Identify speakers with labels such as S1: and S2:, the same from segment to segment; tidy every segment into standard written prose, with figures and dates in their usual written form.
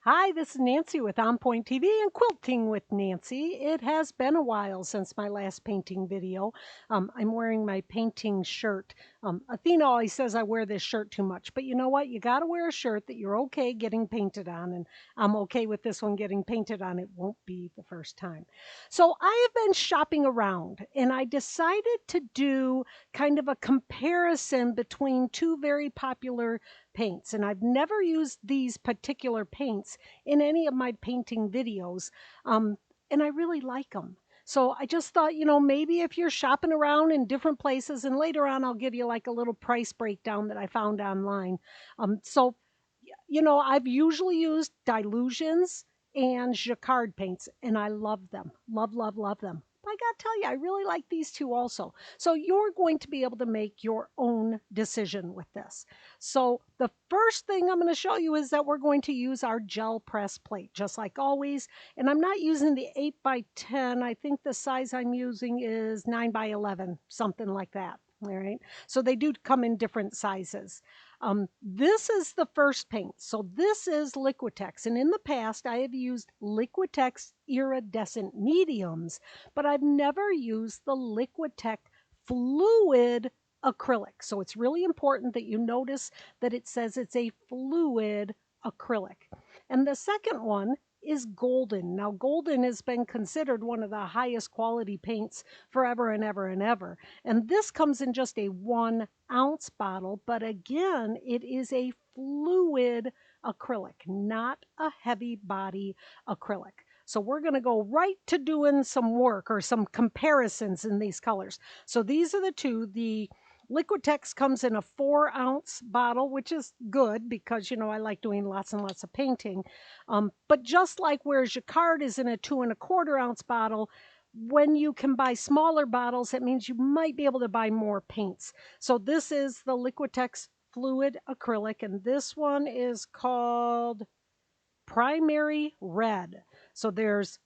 S1: Hi, this is Nancy with On Point TV and Quilting with Nancy. It has been a while since my last painting video. I'm wearing my painting shirt. Athena always says I wear this shirt too much, but you know what? You got to wear a shirt that you're okay getting painted on, and I'm okay with this one getting painted on. It won't be the first time. So I have been shopping around, and I decided to do kind of a comparison between two very popular paints. And I've never used these particular paints in any of my painting videos, and I really like them. So I just thought, maybe if you're shopping around in different places, and later on I'll give you like a little price breakdown that I found online. I've usually used Dilutions and Jacquard paints, and I love them. Love, love, love them. But I got to tell you, I really like these two also. So you're going to be able to make your own decision with this. So the first thing I'm going to show you is that we're going to use our gel press plate, just like always. And I'm not using the 8 by 10. I think the size I'm using is 9 by 11, something like that. All right. So they do come in different sizes. This is the first paint. So this is Liquitex. And in the past, I have used Liquitex iridescent mediums, but I've never used the Liquitex fluid acrylic. So it's really important that you notice that it says it's a fluid acrylic. And the second one is golden. Now, golden has been considered one of the highest quality paints forever and ever and ever. And this comes in just a 1-ounce bottle, but again, it is a fluid acrylic, not a heavy body acrylic. So we're going to go right to doing some work or some comparisons in these colors. So these are the two. The Liquitex comes in a 4-ounce bottle, which is good because, I like doing lots and lots of painting. But just like where Jacquard is in a 2¼ ounce bottle, when you can buy smaller bottles, it means you might be able to buy more paints. So this is the Liquitex Fluid Acrylic, and this one is called Primary Red. So there's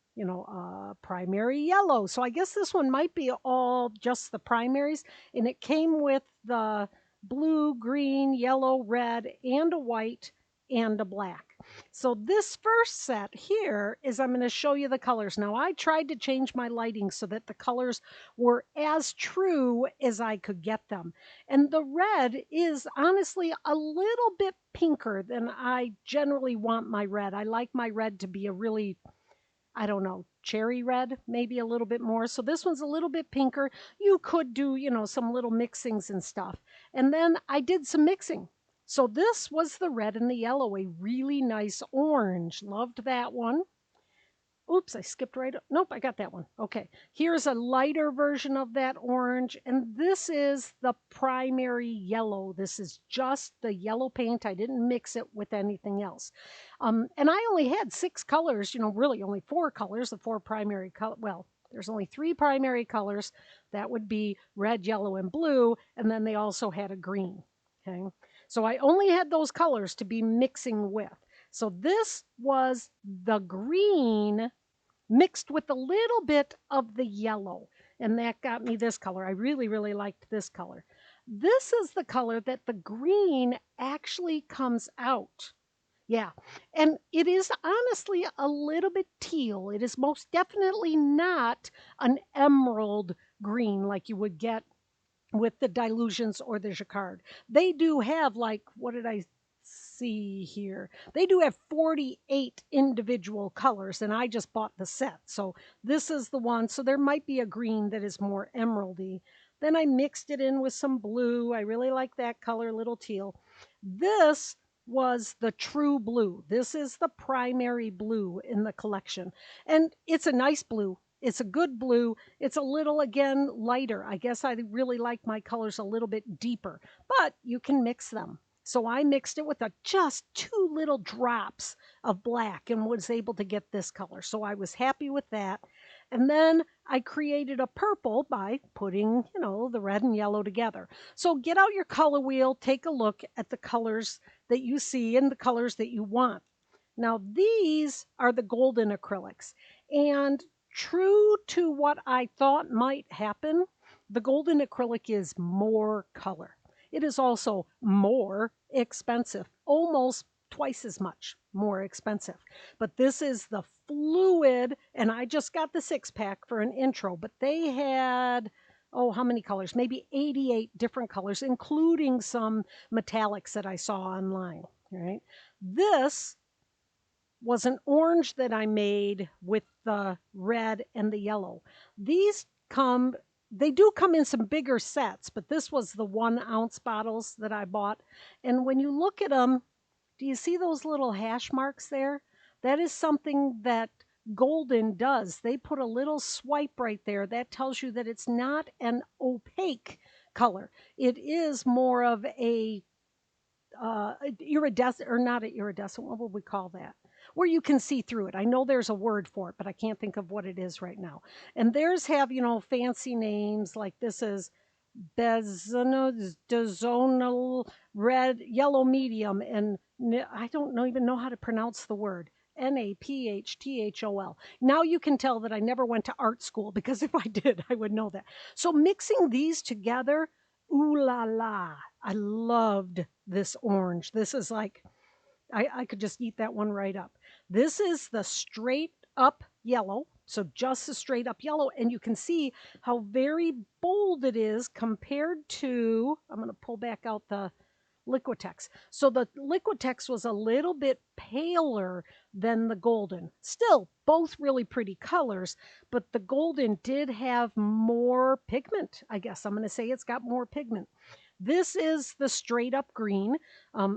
S1: primary yellow. So I guess this one might be all just the primaries. And it came with the blue, green, yellow, red, and a white, and a black. So this first set here is I'm going to show you the colors. Now I tried to change my lighting so that the colors were as true as I could get them. And the red is honestly a little bit pinker than I generally want my red. I like my red to be a really, I don't know, cherry red, maybe a little bit more. So this one's a little bit pinker. You could do, some little mixings and stuff. And then I did some mixing. So this was the red and the yellow, a really nice orange. Loved that one. Oops, I skipped right. Nope, I got that one. Okay, here's a lighter version of that orange, and this is the primary yellow. This is just the yellow paint. I didn't mix it with anything else. And I only had 6 colors, really only 4 colors, the 4 primary color. Well, there's only 3 primary colors. That would be red, yellow, and blue, and then they also had a green. Okay, so I only had those colors to be mixing with. So this was the green mixed with a little bit of the yellow. And that got me this color. I really, really liked this color. This is the color that the green actually comes out. Yeah, and it is honestly a little bit teal. It is most definitely not an emerald green like you would get with the Dilutions or the Jacquard. They do have like, what did I see here? They do have 48 individual colors, and I just bought the set. So this is the one. So there might be a green that is more emeraldy. Then I mixed it in with some blue. I really like that color, little teal. This was the true blue. This is the primary blue in the collection. And it's a nice blue. It's a good blue. It's a little, again, lighter. I guess I really like my colors a little bit deeper, but you can mix them. So I mixed it with just 2 little drops of black and was able to get this color. So I was happy with that. And then I created a purple by putting, the red and yellow together. So get out your color wheel, take a look at the colors that you see and the colors that you want. Now these are the golden acrylics. And true to what I thought might happen, the golden acrylic is more color. It is also more expensive, almost twice as much more expensive. But this is the fluid, and I just got the 6-pack for an intro, but they had, oh, how many colors? Maybe 88 different colors, including some metallics that I saw online, right? This was an orange that I made with the red and the yellow. These come, they do come in some bigger sets, but this was the 1-ounce bottles that I bought. And when you look at them, do you see those little hash marks there? That is something that Golden does. They put a little swipe right there. That tells you that it's not an opaque color. It is more of a iridescent, or not an iridescent, what would we call that? Where you can see through it. I know there's a word for it, but I can't think of what it is right now. And theirs have, fancy names, like this is Bezonal red, yellow medium, and I don't even know how to pronounce the word. NaphtHol. Now you can tell that I never went to art school, because if I did, I would know that. So mixing these together, ooh la la. I loved this orange. This is like, I could just eat that one right up. This is the straight up yellow. So just a straight up yellow. And you can see how very bold it is compared to, I'm going to pull back out the Liquitex. So the Liquitex was a little bit paler than the Golden. Still, both really pretty colors, but the Golden did have more pigment. I guess I'm going to say it's got more pigment. This is the straight up green.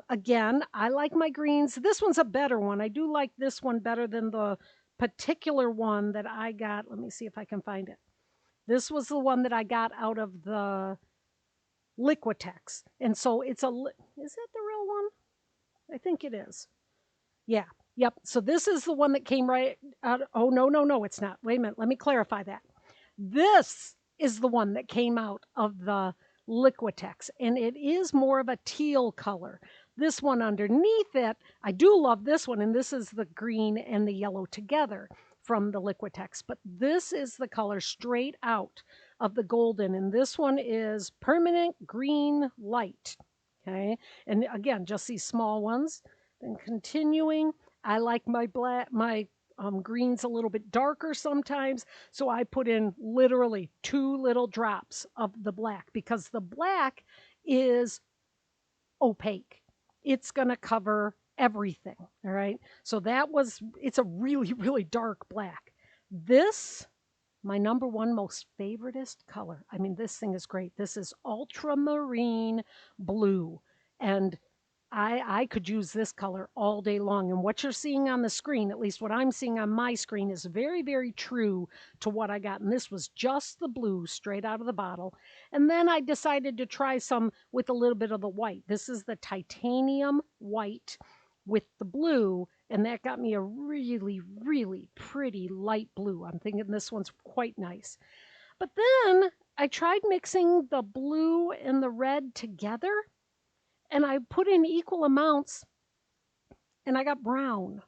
S1: Again, I like my greens. This one's a better one. I do like this one better than the particular one that I got. Let me see if I can find it. This was the one that I got out of the Liquitex. And so is that the real one? I think it is. Yeah. Yep. So this is the one that came right out. Oh, no, it's not. Wait a minute. Let me clarify that. This is the one that came out of the Liquitex, and it is more of a teal color. This one underneath it, I do love this one, and this is the green and the yellow together from the Liquitex, but this is the color straight out of the Golden, and this one is Permanent Green Light. Okay, and again, just these small ones. Then continuing, I like my greens a little bit darker sometimes, so I put in literally 2 little drops of the black, because the black is opaque. It's going to cover everything, all right? So it's a really, really dark black. This, my number one most favoritist color. I mean, this thing is great. This is ultramarine blue, and I could use this color all day long. And what you're seeing on the screen, at least what I'm seeing on my screen, is very, very true to what I got. And this was just the blue straight out of the bottle. And then I decided to try some with a little bit of the white. This is the titanium white with the blue. And that got me a really, really pretty light blue. I'm thinking this one's quite nice. But then I tried mixing the blue and the red together, and I put in equal amounts, and I got brown.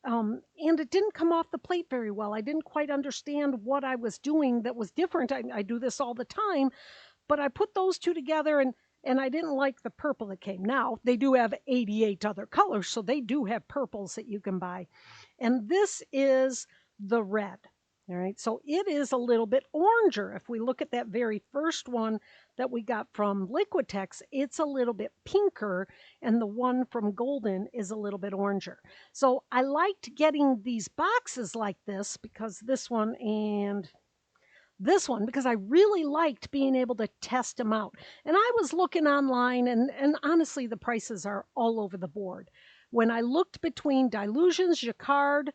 S1: And it didn't come off the plate very well. I didn't quite understand what I was doing that was different. I do this all the time, but I put those two together, and I didn't like the purple that came. Now, they do have 88 other colors, so they do have purples that you can buy. And this is the red. All right, so it is a little bit oranger. If we look at that very first one that we got from Liquitex, it's a little bit pinker, and the one from Golden is a little bit oranger. So I liked getting these boxes like this, because this one and this one, because I really liked being able to test them out. And I was looking online, and honestly, the prices are all over the board. When I looked between Dilutions, Jacquard,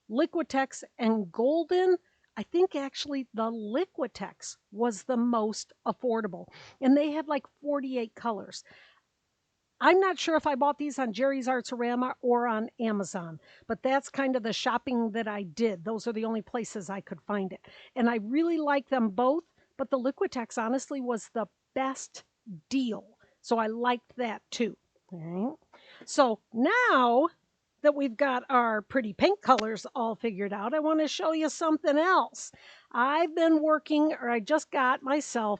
S1: Liquitex, and Golden, I think actually the Liquitex was the most affordable. And they had like 48 colors. I'm not sure if I bought these on Jerry's Artsorama or on Amazon, but that's kind of the shopping that I did. Those are the only places I could find it. And I really like them both, but the Liquitex honestly was the best deal. So I liked that too. All right. So now that we've got our pretty paint colors all figured out, I want to show you something else. I just got myself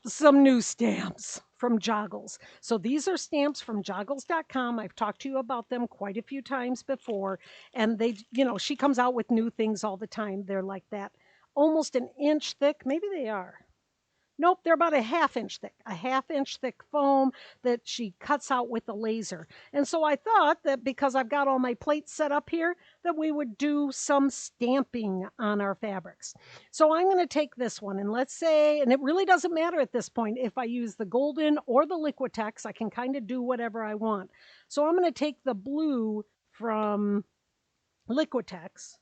S1: some new stamps from Joggles. So these are stamps from joggles.com. I've talked to you about them quite a few times before. And they, she comes out with new things all the time. They're like that, almost an inch thick. Maybe they are. Nope, they're about a half inch thick foam that she cuts out with a laser. And so I thought that because I've got all my plates set up here, that we would do some stamping on our fabrics. So I'm going to take this one and let's say, and it really doesn't matter at this point if I use the golden or the Liquitex, I can kind of do whatever I want. So I'm going to take the blue from Liquitex.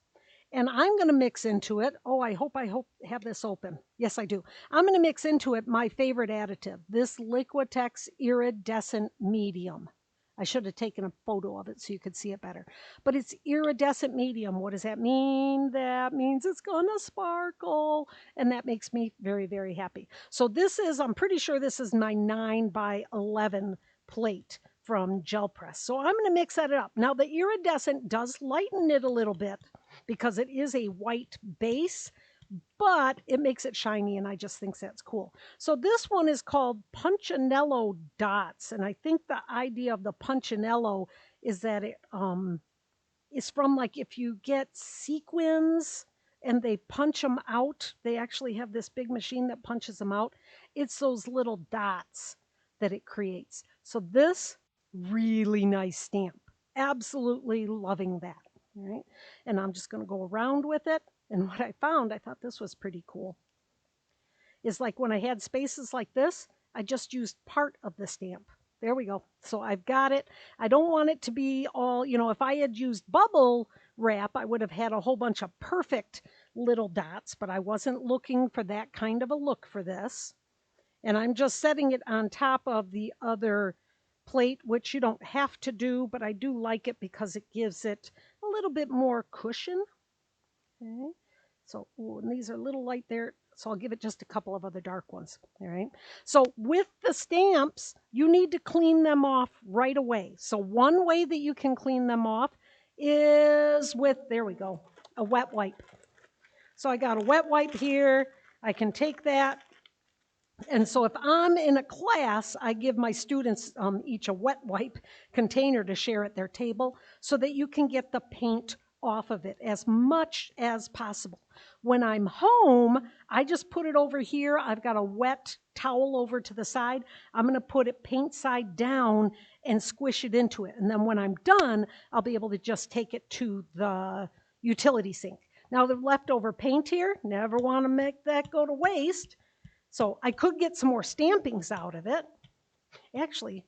S1: And I'm going to mix into it. Oh, I hope have this open. Yes, I do. I'm going to mix into it my favorite additive, this Liquitex Iridescent Medium. I should have taken a photo of it so you could see it better. But it's iridescent medium. What does that mean? That means it's going to sparkle. And that makes me very, very happy. So this is, I'm pretty sure this is my 9x11 plate from Gel Press. So I'm going to mix that up. Now the iridescent does lighten it a little bit because it is a white base, but it makes it shiny, and I just think that's cool. So this one is called Punchinello Dots, and I think the idea of the Punchinello is that it is from, like, if you get sequins and they punch them out, they actually have this big machine that punches them out. It's those little dots that it creates. So this, really nice stamp. Absolutely loving that. All right. And I'm just going to go around with it. And what I found, I thought this was pretty cool, is like when I had spaces like this, I just used part of the stamp. There we go. So I've got it. I don't want it to be all, if I had used bubble wrap, I would have had a whole bunch of perfect little dots, but I wasn't looking for that kind of a look for this. And I'm just setting it on top of the other plate, which you don't have to do, but I do like it because it gives it a little bit more cushion. Okay. So, and these are a little light there, so I'll give it just a couple of other dark ones. All right. So with the stamps, you need to clean them off right away. So one way that you can clean them off is with, there we go, a wet wipe. So I got a wet wipe here. I can take that. And so if I'm in a class, I give my students each a wet wipe container to share at their table so that you can get the paint off of it as much as possible. When I'm home, I just put it over here. I've got a wet towel over to the side. I'm going to put it paint side down and squish it into it. And then when I'm done, I'll be able to just take it to the utility sink. Now the leftover paint here, never want to make that go to waste. So I could get some more stampings out of it. Actually,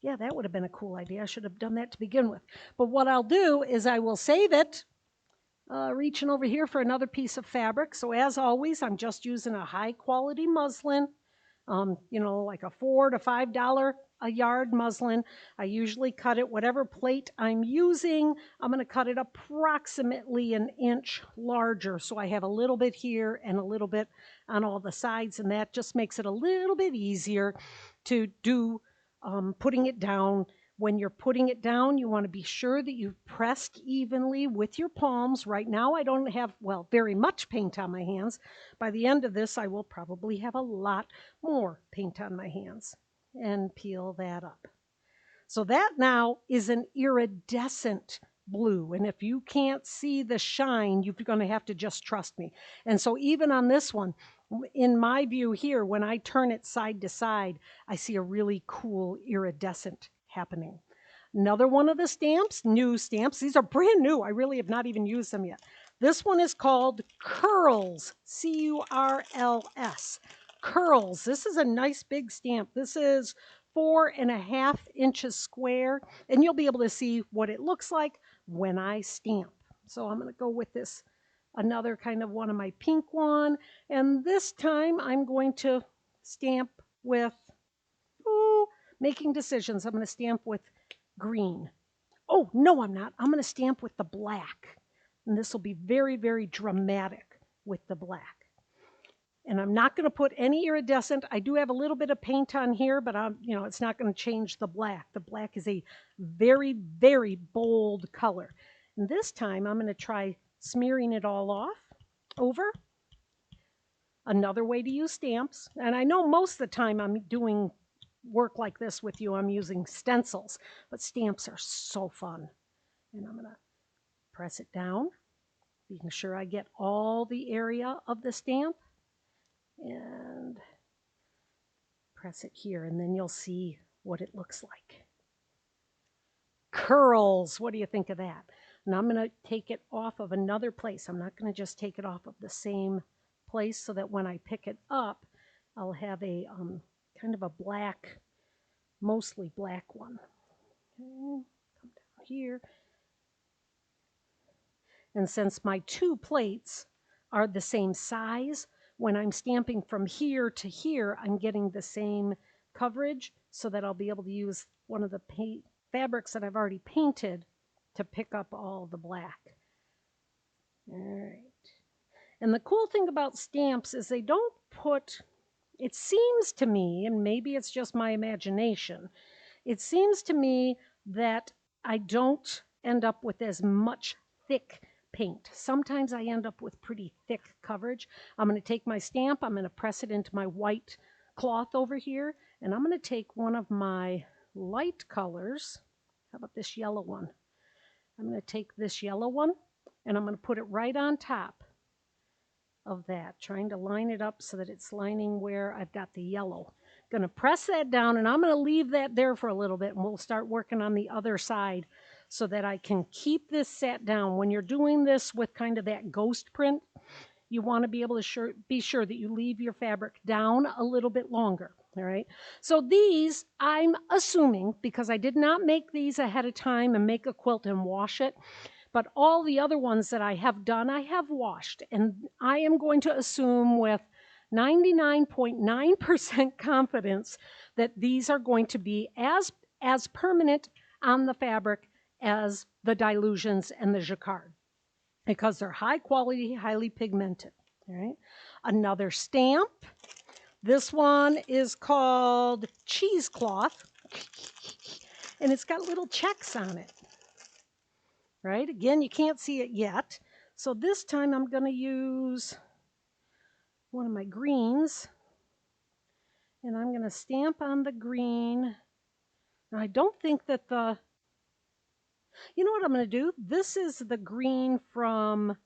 S1: yeah, that would have been a cool idea. I should have done that to begin with. But what I'll do is I will save it, reaching over here for another piece of fabric. So as always, I'm just using a high quality muslin, like a $4 to $5 a yard muslin. I usually cut it, whatever plate I'm using, I'm going to cut it approximately an inch larger. So I have a little bit here and a little bit on all the sides, and that just makes it a little bit easier to do putting it down. When you're putting it down, you want to be sure that you've pressed evenly with your palms. Right now, I don't have, very much paint on my hands. By the end of this, I will probably have a lot more paint on my hands. And peel that up. So that now is an iridescent blue. And if you can't see the shine, you're going to have to just trust me. And so even on this one, in my view here, when I turn it side to side, I see a really cool iridescent happening. Another one of the stamps, new stamps. These are brand new. I really have not even used them yet. This one is called Curls, C-U-R-L-S. Curls. This is a nice big stamp. This is 4.5 inches square, and you'll be able to see what it looks like when I stamp. So I'm going to go with this, another kind of one of my pink one, and this time I'm going to stamp with, making decisions. I'm going to stamp with green. Oh, no, I'm not. I'm going to stamp with the black, and this will be very, very dramatic with the black. And I'm not going to put any iridescent. I do have a little bit of paint on here, but it's not going to change the black. The black is a very, very bold color. And this time I'm going to try smearing it all off over. Another way to use stamps. And I know most of the time I'm doing work like this with you, I'm using stencils, but stamps are so fun. And I'm going to press it down, being sure I get all the area of the stamp, and press it here, and then you'll see what it looks like. Curls, what do you think of that? And I'm going to take it off of another place. I'm not going to just take it off of the same place, so that when I pick it up, I'll have a kind of a black, mostly black one. Okay, come down here. And since my two plates are the same size, when I'm stamping from here to here, I'm getting the same coverage, so that I'll be able to use one of the fabrics that I've already painted to pick up all the black. All right. And the cool thing about stamps is they don't put, it seems to me, and maybe it's just my imagination, it seems to me that I don't end up with as much thick paint. Sometimes I end up with pretty thick coverage. I'm going to take my stamp, I'm going to press it into my white cloth over here, and I'm going to take one of my light colors. How about this yellow one? I'm going to take this yellow one, and I'm going to put it right on top of that, trying to line it up so that it's lining where I've got the yellow. Going to press that down, and I'm going to leave that there for a little bit, and we'll start working on the other side so that I can keep this set down. When you're doing this with kind of that ghost print, you want to be able to be sure that you leave your fabric down a little bit longer. All right. So these, I'm assuming, because I did not make these ahead of time and make a quilt and wash it, but all the other ones that I have done, I have washed. And I am going to assume with 99.9% confidence that these are going to be as permanent on the fabric as the dilutions and the jacquard, because they're high quality, highly pigmented. All right. Another stamp. This one is called cheesecloth, and it's got little checks on it. Right? Again, you can't see it yet. So this time I'm going to use one of my greens, and I'm going to stamp on the green. Now, I don't think that you know what I'm going to do? This is the green from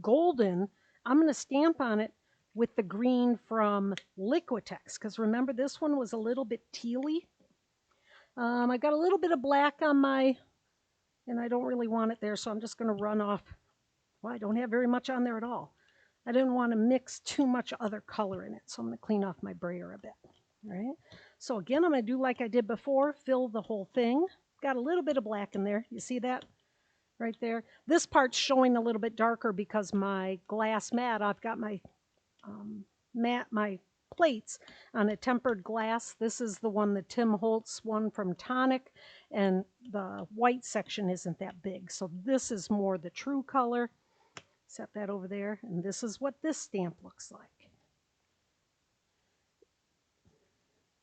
S1: Golden. I'm going to stamp on it with the green from Liquitex, because remember, this one was a little bit tealy. I got a little bit of black on my, and I don't really want it there, so I'm just going to run off. Well, I don't have very much on there at all. I didn't want to mix too much other color in it, so I'm going to clean off my brayer a bit. All right. So again, I'm going to do like I did before, fill the whole thing. Got a little bit of black in there. You see that? Right there. This part's showing a little bit darker because my glass mat, I've got my my plates on a tempered glass. This is the one, the Tim Holtz one from Tonic, and the white section isn't that big. So this is more the true color. Set that over there, and this is what this stamp looks like.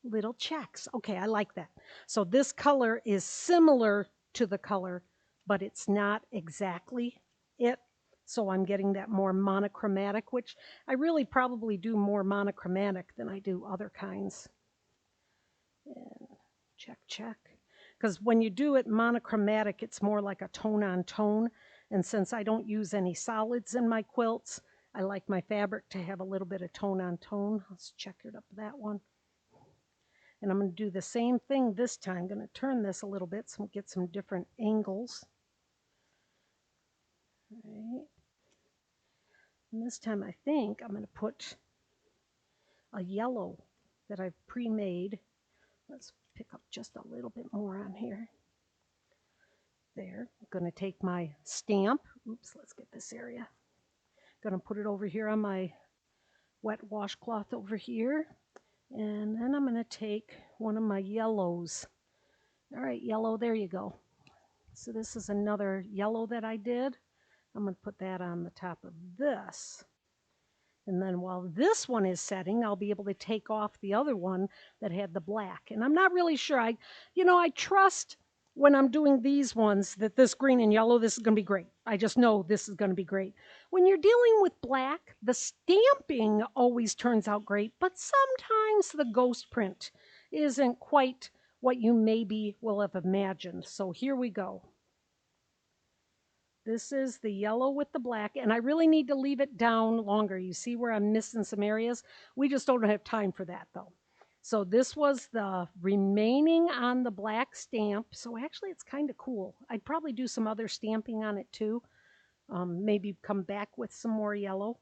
S1: Little checks. Okay, I like that. So this color is similar to the color, but it's not exactly it. So I'm getting that more monochromatic, which I really probably do more monochromatic than I do other kinds. And check, check. Because when you do it monochromatic, it's more like a tone on tone. And since I don't use any solids in my quilts, I like my fabric to have a little bit of tone on tone. Let's check it up that one. And I'm going to do the same thing this time. I'm going to turn this a little bit so get some different angles. All right. And this time I think I'm going to put a yellow that I've pre-made. Let's pick up just a little bit more on here. There. I'm going to take my stamp. Oops, let's get this area. Going to put it over here on my wet washcloth over here. And then I'm going to take one of my yellows. All right, yellow, there you go. So this is another yellow that I did. I'm going to put that on the top of this. And then while this one is setting, I'll be able to take off the other one that had the black. And I'm not really sure. I trust when I'm doing these ones that this green and yellow, this is going to be great. I just know this is going to be great. When you're dealing with black, the stamping always turns out great, but sometimes the ghost print isn't quite what you maybe will have imagined. So here we go. This is the yellow with the black, and I really need to leave it down longer. You see where I'm missing some areas? We just don't have time for that, though. So this was the remaining on the black stamp. So actually, it's kind of cool. I'd probably do some other stamping on it, too. Maybe come back with some more yellow.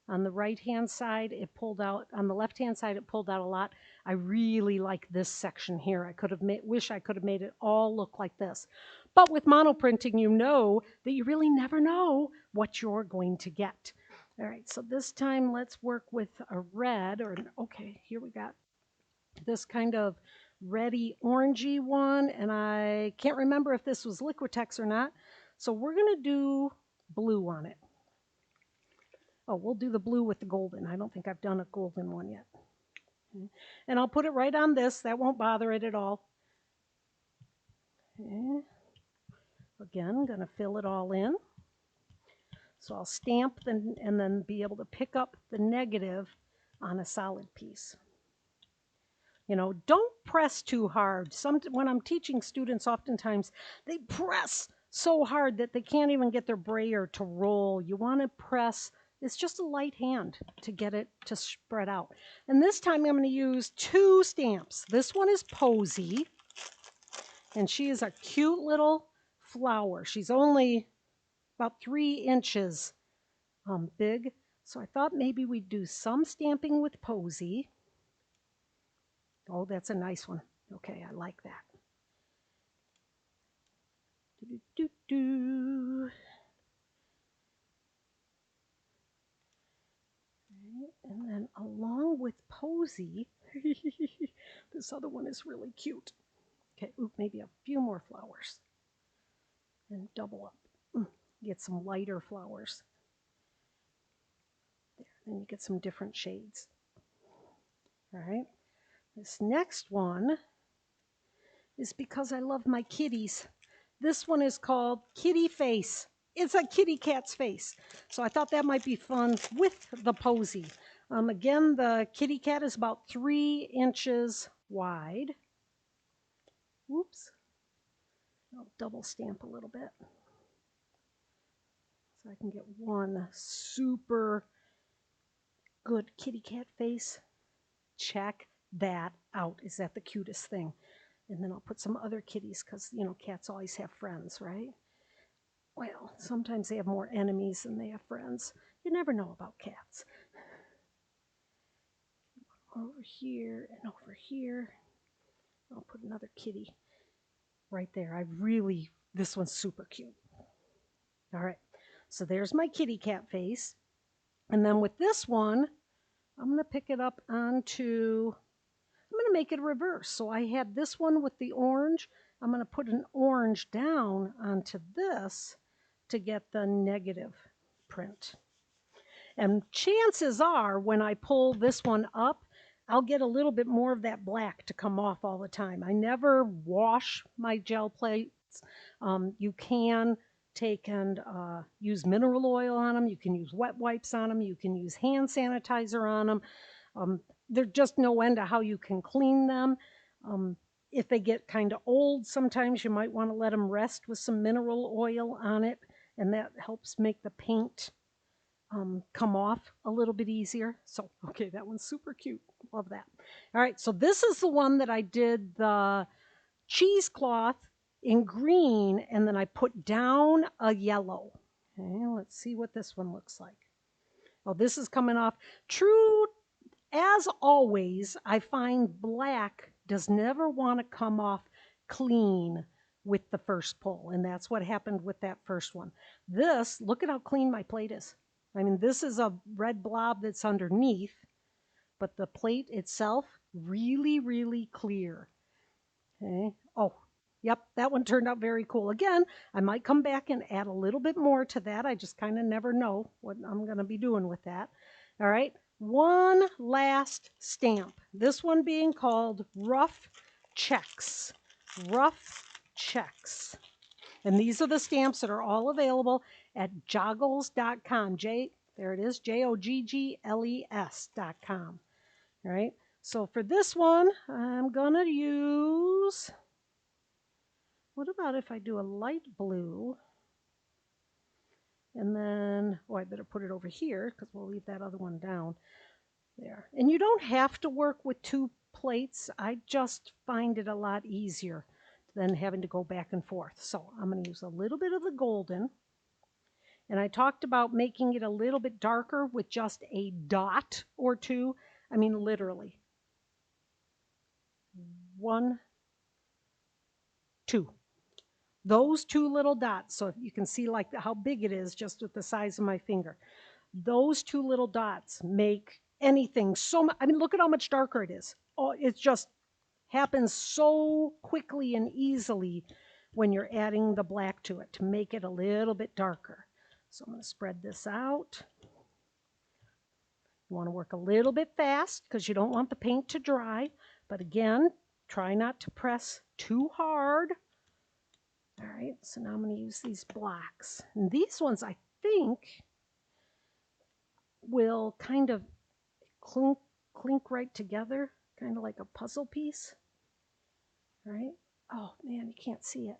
S1: On the right-hand side, it pulled out. On the left-hand side, it pulled out a lot. I really like this section here. I could have wish I could have made it all look like this. But with monoprinting, you know that you really never know what you're going to get. All right, so this time let's work with a red, or okay, here we got this kind of reddy orangey one, and I can't remember if this was Liquitex or not. So we're gonna do blue on it. Oh, we'll do the blue with the golden. I don't think I've done a golden one yet. Okay. And I'll put it right on this. That won't bother it at all. Okay. Again, I'm going to fill it all in. So I'll stamp and then be able to pick up the negative on a solid piece. You know, don't press too hard. When I'm teaching students, oftentimes they press so hard that they can't even get their brayer to roll. You want to press. It's just a light hand to get it to spread out. And this time I'm going to use 2 stamps. This one is Posy, and she is a cute little flower. She's only about 3 inches big. So I thought maybe we'd do some stamping with Posy. Oh, that's a nice one. Okay, I like that. Do-do-do-do. And then along with Posy, this other one is really cute. Okay, ooh, maybe a few more flowers. And double up. Get some lighter flowers. There, then you get some different shades. All right. This next one is because I love my kitties. This one is called Kitty Face. It's a kitty cat's face. So I thought that might be fun with the Posy. Again, the kitty cat is about 3 inches wide. Whoops. I'll double stamp a little bit. So I can get one super good kitty cat face. Check that out. Is that the cutest thing? And then I'll put some other kitties because, you know, cats always have friends, right? Well, sometimes they have more enemies than they have friends. You never know about cats. Over here and over here. I'll put another kitty right there. This one's super cute. All right, so there's my kitty cat face. And then with this one, I'm going to pick it up onto, I'm going to make it reverse. So I had this one with the orange. I'm going to put an orange down onto this to get the negative print. And chances are when I pull this one up, I'll get a little bit more of that black to come off all the time. I never wash my gel plates. You can take and use mineral oil on them. You can use wet wipes on them. You can use hand sanitizer on them. There's just no end to how you can clean them. If they get kind of old, sometimes you might want to let them rest with some mineral oil on it, and that helps make the paint come off a little bit easier. So, okay, that one's super cute. Love that. All right, so this is the one that I did the cheesecloth in green, and then I put down a yellow. Okay, let's see what this one looks like. Oh, this is coming off. True, as always, I find black does never want to come off clean with the first pull, and that's what happened with that first one. This, look at how clean my plate is. I mean, this is a red blob that's underneath, but the plate itself, really, really clear. Okay. Oh, yep, that one turned out very cool. Again, I might come back and add a little bit more to that. I just kind of never know what I'm going to be doing with that. All right, one last stamp. This one being called Rough Checks. Rough Checks. And these are the stamps that are all available at joggles.com. There it is, joggles.com. All right. So for this one, I'm gonna use, what about if I do a light blue? And then, oh, I better put it over here because we'll leave that other one down there. And you don't have to work with 2 plates. I just find it a lot easier than having to go back and forth. So I'm going to use a little bit of the golden. And I talked about making it a little bit darker with just a dot or 2. I mean, literally. 1, 2. Those 2 little dots, so you can see like how big it is just with the size of my finger. Those 2 little dots make anything so much. I mean, look at how much darker it is. Oh, it just happens so quickly and easily when you're adding the black to it to make it a little bit darker. So I'm going to spread this out. You want to work a little bit fast because you don't want the paint to dry. But again, try not to press too hard. All right, so now I'm going to use these blocks. And these ones, I think, will kind of clink right together, kind of like a puzzle piece. All right. Oh, man, you can't see it.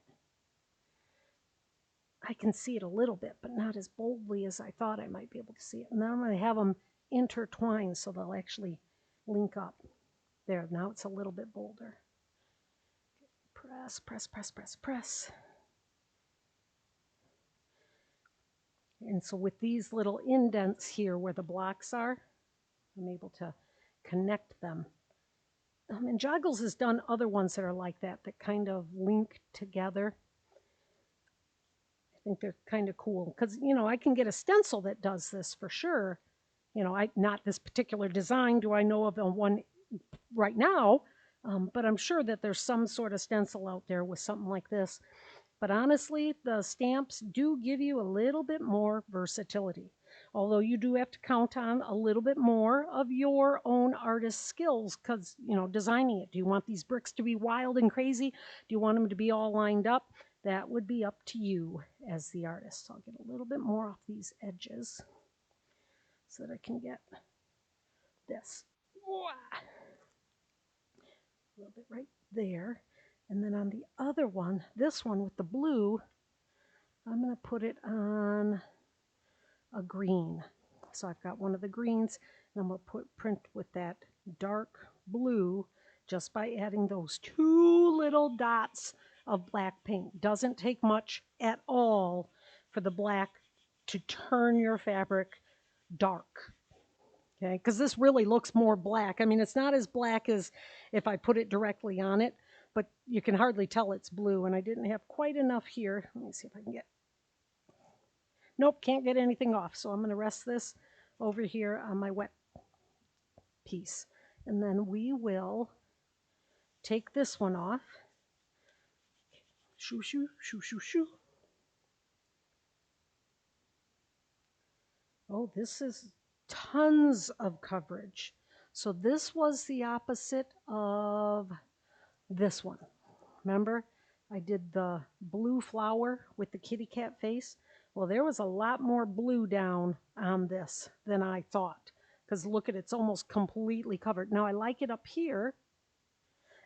S1: I can see it a little bit, but not as boldly as I thought I might be able to see it. And then I'm going to have them intertwined so they'll actually link up. There, now it's a little bit bolder. Press, press, press, press, press. And so with these little indents here where the blocks are, I'm able to connect them. And Joggles has done other ones that are like that, that kind of link together. I think they're kind of cool because, you know, I can get a stencil that does this for sure. You know, not this particular design do I know of one right now, but I'm sure that there's some sort of stencil out there with something like this. But honestly, the stamps do give you a little bit more versatility. Although you do have to count on a little bit more of your own artist skills because, you know, designing it. Do you want these bricks to be wild and crazy? Do you want them to be all lined up? That would be up to you as the artist. So I'll get a little bit more off these edges so that I can get this. A little bit right there. And then on the other one, this one with the blue, I'm going to put it on a green. So I've got one of the greens, and I'm going to print with that dark blue just by adding those 2 little dots of black paint. Doesn't take much at all for the black to turn your fabric dark. Okay, because this really looks more black. I mean, it's not as black as if I put it directly on it, but you can hardly tell it's blue, and I didn't have quite enough here. Let me see if I can get, nope, can't get anything off. So I'm going to rest this over here on my wet piece. And then we will take this one off. Shoo, shoo, shoo, shoo, shoo. Oh, this is tons of coverage. So this was the opposite of this one. Remember, I did the blue flower with the kitty cat face. Well, there was a lot more blue down on this than I thought. Because look at it, it's almost completely covered. Now I like it up here.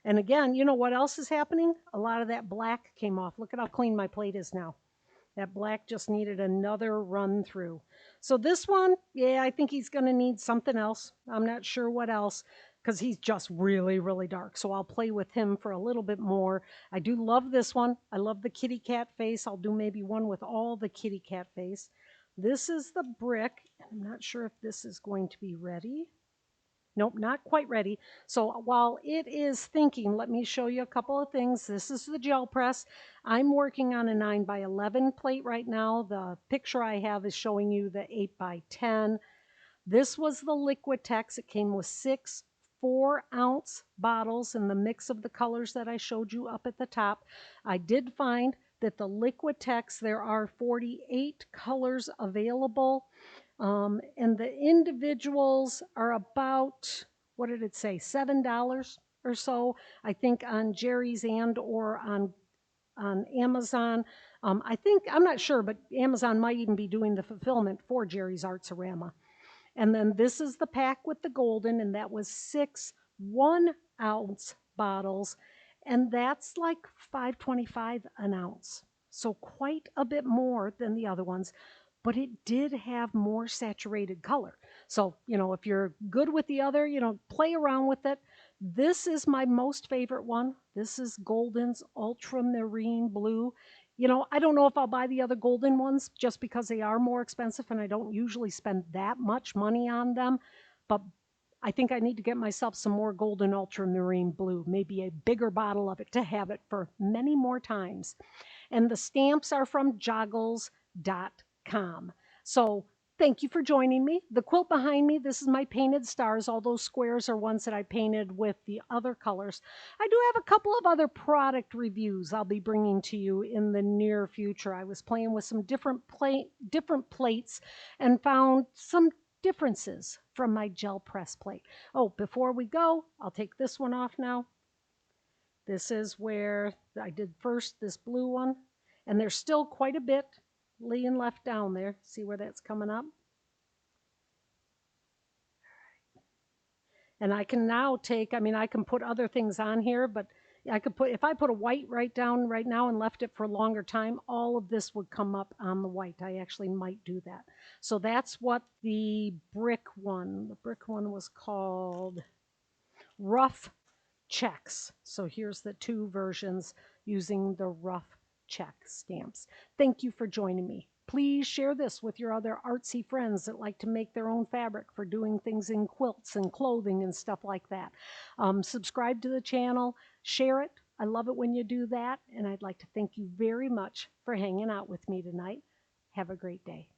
S1: And again, you know what else is happening? A lot of that black came off. Look at how clean my plate is now. That black just needed another run through. So this one, yeah, I think he's going to need something else. I'm not sure what else because he's just really, really dark. So I'll play with him for a little bit more. I do love this one. I love the kitty cat face. I'll do maybe one with all the kitty cat face. This is the brick. I'm not sure if this is going to be ready. Nope, not quite ready. So while it is thinking, let me show you a couple of things. This is the gel press. I'm working on a 9x11 plate right now. The picture I have is showing you the 8x10. This was the Liquitex. It came with 6 4-ounce bottles in the mix of the colors that I showed you up at the top. I did find that the Liquitex, there are 48 colors available. And the individuals are about, what did it say, $7 or so, I think, on Jerry's and or on Amazon. I think, I'm not sure, but Amazon might even be doing the fulfillment for Jerry's Artsorama. And then this is the pack with the golden, and that was 6 1 ounce bottles, and that's like $5.25 an ounce. So quite a bit more than the other ones, but it did have more saturated color. So, if you're good with the other, play around with it. This is my most favorite one. This is Golden's Ultramarine Blue. I don't know if I'll buy the other Golden ones just because they are more expensive and I don't usually spend that much money on them. But I think I need to get myself some more Golden Ultramarine Blue, maybe a bigger bottle of it to have it for many more times. And the stamps are from joggles.com. So thank you for joining me. The quilt behind me, this is my painted stars. All those squares are ones that I painted with the other colors. I do have a couple of other product reviews I'll be bringing to you in the near future. I was playing with some different plates and found some differences from my gel press plate. Oh, before we go, I'll take this one off now. This is where I did first this blue one, and there's still quite a bit laying left down there. See where that's coming up? And I can now take, I can put other things on here, but if I put a white right down right now and left it for a longer time, all of this would come up on the white. I actually might do that. So that's what the brick one was called Rough Checks. So here's the two versions using the rough check stamps. Thank you for joining me. Please share this with your other artsy friends that like to make their own fabric for doing things in quilts and clothing and stuff like that. Subscribe to the channel, share it. I love it when you do that. And I'd like to thank you very much for hanging out with me tonight. Have a great day.